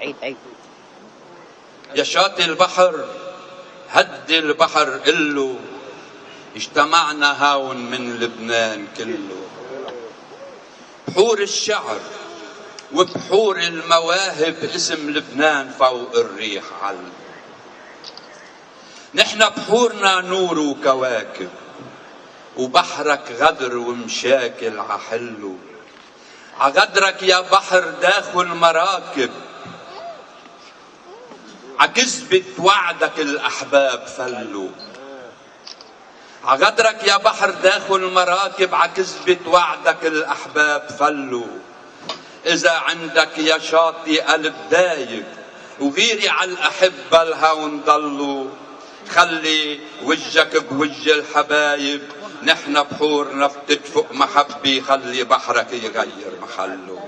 عيد يا شاطئ البحر هد البحر قله اجتمعنا هاون من لبنان كله. بحور الشعر وبحور المواهب اسم لبنان فوق الريح علم. نحن بحورنا نور وكواكب وبحرك غدر ومشاكل عحله. عغدرك يا بحر داخل مراكب عكذبة وعدك الأحباب فلوا. عغدرك يا بحر داخل مراكب عكذبة وعدك الأحباب فلوا. إذا عندك يا شاطئ قلب دايب وغيري على الأحبة الهون ضلوا. خلي وجهك بوجه الحبايب نحن بحورنا بتدفق محبة. خلي بحرك يغير محله.